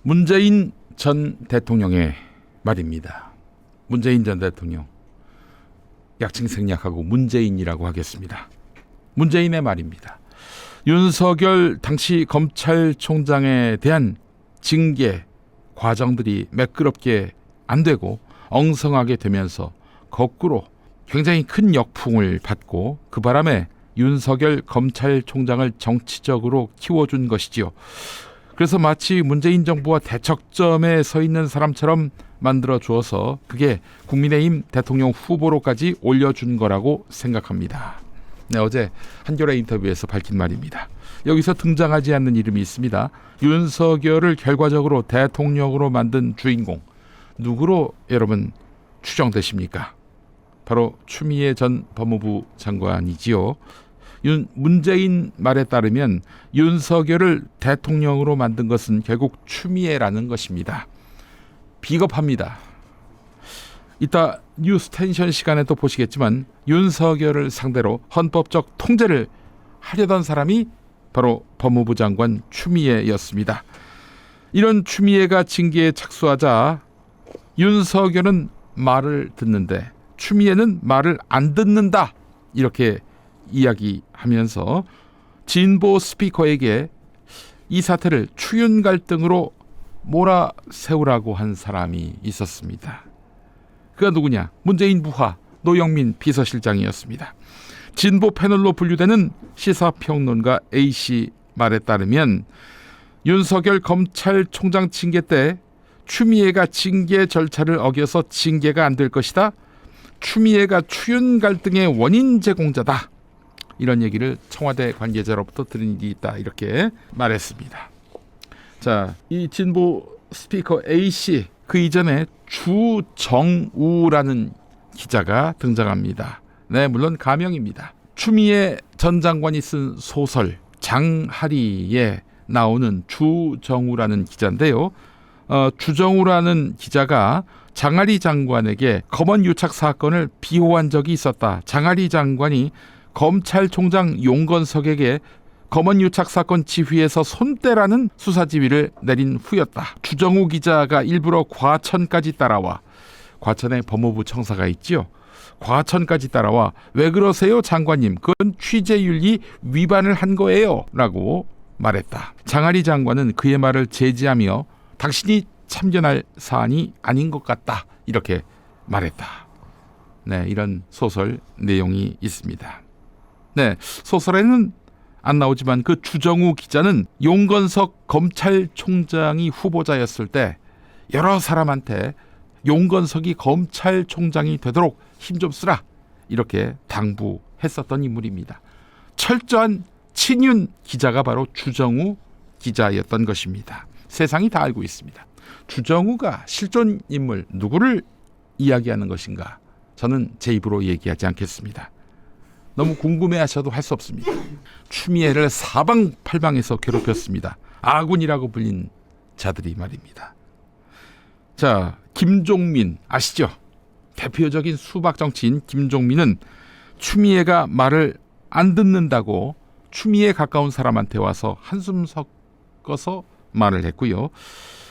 문재인 전 대통령의 말입니다. 문재인 전 대통령, 약칭 생략하고 문재인이라고 하겠습니다. 문재인의 말입니다. 윤석열 당시 검찰총장에 대한 징계 과정들이 매끄럽게 안 되고 엉성하게 되면서 거꾸로 굉장히 큰 역풍을 받고 그 바람에 윤석열 검찰총장을 정치적으로 키워준 것이지요. 그래서 마치 문재인 정부와 대척점에 서 있는 사람처럼 만들어 주어서 그게 국민의힘 대통령 후보로까지 올려준 거라고 생각합니다. 네, 어제 한겨레 인터뷰에서 밝힌 말입니다. 여기서 등장하지 않는 이름이 있습니다. 윤석열을 결과적으로 대통령으로 만든 주인공, 누구로 여러분 추정되십니까? 바로 추미애 전 법무부 장관이지요. 문재인 말에 따르면 윤석열을 대통령으로 만든 것은 결국 추미애라는 것입니다. 비겁합니다. 이따 뉴스 텐션 시간에 또 보시겠지만 윤석열을 상대로 헌법적 통제를 하려던 사람이 바로 법무부 장관 추미애였습니다. 이런 추미애가 징계에 착수하자 윤석열은 말을 듣는데 추미애는 말을 안 듣는다, 이렇게 이야기하면서 진보 스피커에게 이 사태를 추윤 갈등으로 몰아세우라고 한 사람이 있었습니다. 그가 누구냐? 문재인 부하 노영민 비서실장이었습니다. 진보 패널로 분류되는 시사평론가 A씨 말에 따르면 윤석열 검찰총장 징계 때 추미애가 징계 절차를 어겨서 징계가 안 될 것이다. 추미애가 추윤 갈등의 원인 제공자다. 이런 얘기를 청와대 관계자로부터 들은 일이 있다, 이렇게 말했습니다. 자, 이 진보 스피커 A씨, 그 이전에 주정우라는 기자가 등장합니다. 네, 물론 가명입니다. 추미애 전 장관이 쓴 소설 장하리에 나오는 주정우라는 기자인데요. 주정우라는 기자가 장하리 장관에게 검언 유착 사건을 비호한 적이 있었다. 장하리 장관이 검찰총장 용건석에게 검언 유착 사건 지휘에서 손대라는 수사 지휘를 내린 후였다. 주정우 기자가 일부러 과천까지 따라와, 과천에 법무부 청사가 있지요. 과천까지 따라와 왜 그러세요 장관님, 그건 취재윤리 위반을 한 거예요 라고 말했다. 장하리 장관은 그의 말을 제지하며 당신이 참견할 사안이 아닌 것 같다, 이렇게 말했다. 네, 이런 소설 내용이 있습니다. 네, 소설에는 안 나오지만 그 주정우 기자는 용건석 검찰총장이 후보자였을 때 여러 사람한테 용건석이 검찰총장이 되도록 힘 좀 쓰라, 이렇게 당부했었던 인물입니다. 철저한 친윤 기자가 바로 주정우 기자였던 것입니다. 세상이 다 알고 있습니다. 주정우가 실존 인물 누구를 이야기하는 것인가, 저는 제 입으로 얘기하지 않겠습니다. 너무 궁금해하셔도 할 수 없습니다. 추미애를 사방팔방에서 괴롭혔습니다. 아군이라고 불린 자들이 말입니다. 자, 김종민 아시죠? 대표적인 수박 정치인 김종민은 추미애가 말을 안 듣는다고 추미애 가까운 사람한테 와서 한숨 섞어서 말을 했고요.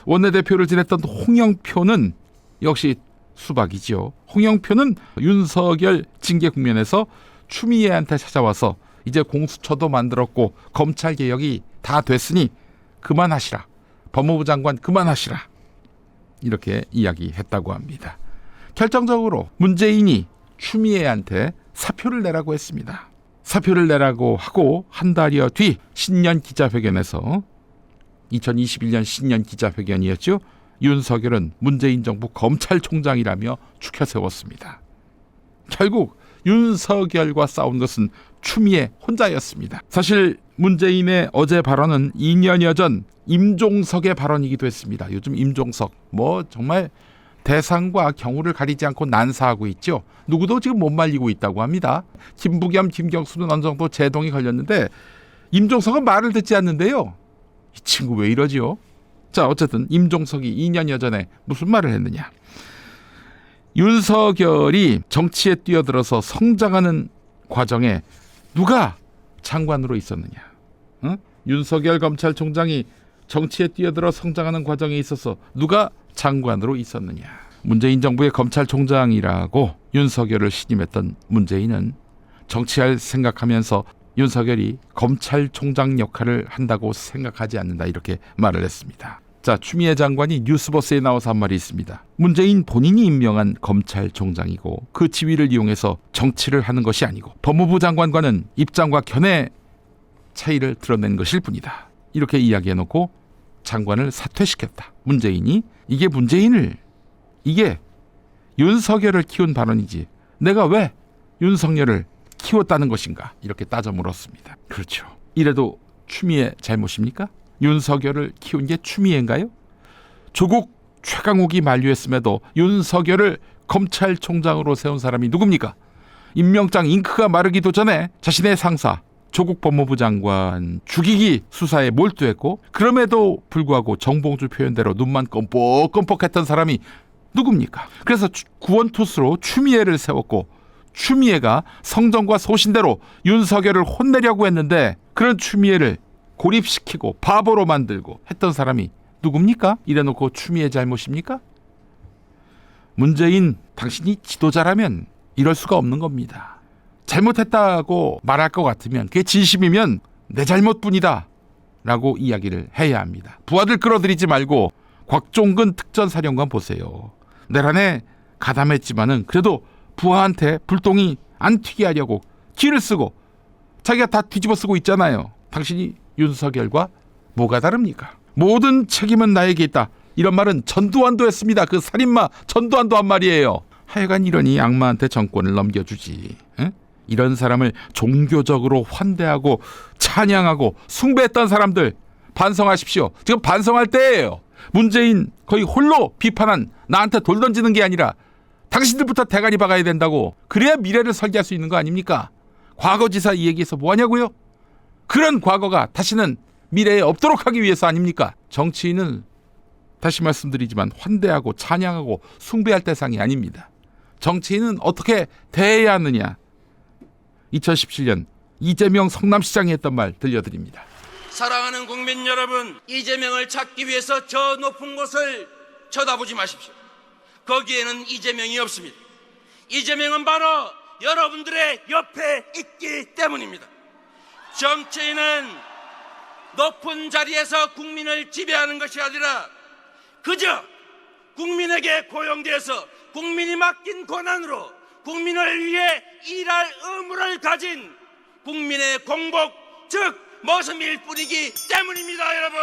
원내대표를 지냈던 홍영표는 역시 수박이죠. 홍영표는 윤석열 징계 국면에서 추미애한테 찾아와서 이제 공수처도 만들었고 검찰개혁이 다 됐으니 그만하시라, 법무부 장관 그만하시라, 이렇게 이야기했다고 합니다. 결정적으로 문재인이 추미애한테 사표를 내라고 했습니다. 사표를 내라고 하고 한 달여 뒤 신년 기자회견에서, 2021년 신년 기자회견이었죠. 윤석열은 문재인 정부 검찰총장이라며 추켜 세웠습니다. 결국 윤석열과 싸운 것은 추미애 혼자였습니다. 사실 문재인의 어제 발언은 2년여 전 임종석의 발언이기도 했습니다. 요즘 임종석 정말 대상과 경우를 가리지 않고 난사하고 있죠. 누구도 지금 못 말리고 있다고 합니다. 김부겸, 김경수는 어느 정도 제동이 걸렸는데 임종석은 말을 듣지 않는데요. 이 친구 왜 이러지요? 자, 어쨌든 임종석이 2년여 전에 무슨 말을 했느냐. 윤석열이 정치에 뛰어들어서 성장하는 과정에 누가 장관으로 있었느냐? 윤석열 검찰총장이 정치에 뛰어들어 성장하는 과정에 있어서 누가 장관으로 있었느냐. 문재인 정부의 검찰총장이라고 윤석열을 신임했던 문재인은 정치할 생각하면서 윤석열이 검찰총장 역할을 한다고 생각하지 않는다, 이렇게 말을 했습니다. 자, 추미애 장관이 뉴스버스에 나와서 한 말이 있습니다. 문재인 본인이 임명한 검찰총장이고 그 지위를 이용해서 정치를 하는 것이 아니고 법무부 장관과는 입장과 견해 차이를 드러낸 것일 뿐이다, 이렇게 이야기해놓고 장관을 사퇴시켰다. 문재인이 이게 윤석열을 키운 발언이지 내가 왜 윤석열을 키웠다는 것인가, 이렇게 따져 물었습니다. 그렇죠. 이래도 추미애 잘못입니까? 윤석열을 키운 게 추미애인가요? 조국 최강욱이 만류했음에도 윤석열을 검찰총장으로 세운 사람이 누굽니까? 임명장 잉크가 마르기도 전에 자신의 상사 조국 법무부 장관 죽이기 수사에 몰두했고 그럼에도 불구하고 정봉주 표현대로 눈만 껌뻑껌뻑했던 사람이 누굽니까? 그래서 구원투수로 추미애를 세웠고 추미애가 성정과 소신대로 윤석열을 혼내려고 했는데 그런 추미애를 고립시키고 바보로 만들고 했던 사람이 누굽니까? 이래놓고 추미애 잘못입니까? 문재인, 당신이 지도자라면 이럴 수가 없는 겁니다. 잘못했다고 말할 것 같으면 그게 진심이면 내 잘못뿐이다 라고 이야기를 해야 합니다. 부하들 끌어들이지 말고 곽종근 특전사령관 보세요. 내란에 가담했지만은 그래도 부하한테 불똥이 안 튀게 하려고 기를 쓰고 자기가 다 뒤집어 쓰고 있잖아요. 당신이 윤석열과 뭐가 다릅니까? 모든 책임은 나에게 있다, 이런 말은 전두환도 했습니다. 그 살인마 전두환도 한 말이에요. 하여간 이러니 악마한테 정권을 넘겨주지. 에? 이런 사람을 종교적으로 환대하고 찬양하고 숭배했던 사람들 반성하십시오. 지금 반성할 때예요. 문재인 거의 홀로 비판한 나한테 돌 던지는 게 아니라 당신들부터 대가리 박아야 된다고. 그래야 미래를 설계할 수 있는 거 아닙니까? 과거지사 이 얘기해서 뭐하냐고요? 그런 과거가 다시는 미래에 없도록 하기 위해서 아닙니까? 정치인은 다시 말씀드리지만 환대하고 찬양하고 숭배할 대상이 아닙니다. 정치인은 어떻게 대해야 하느냐. 2017년 이재명 성남시장이 했던 말 들려드립니다. 사랑하는 국민 여러분, 이재명을 찾기 위해서 저 높은 곳을 쳐다보지 마십시오. 거기에는 이재명이 없습니다. 이재명은 바로 여러분들의 옆에 있기 때문입니다. 정치인은 높은 자리에서 국민을 지배하는 것이 아니라 그저 국민에게 고용되어서 국민이 맡긴 권한으로 국민을 위해 일할 의무를 가진 국민의 공복, 즉 모습일 뿐이기 때문입니다, 여러분.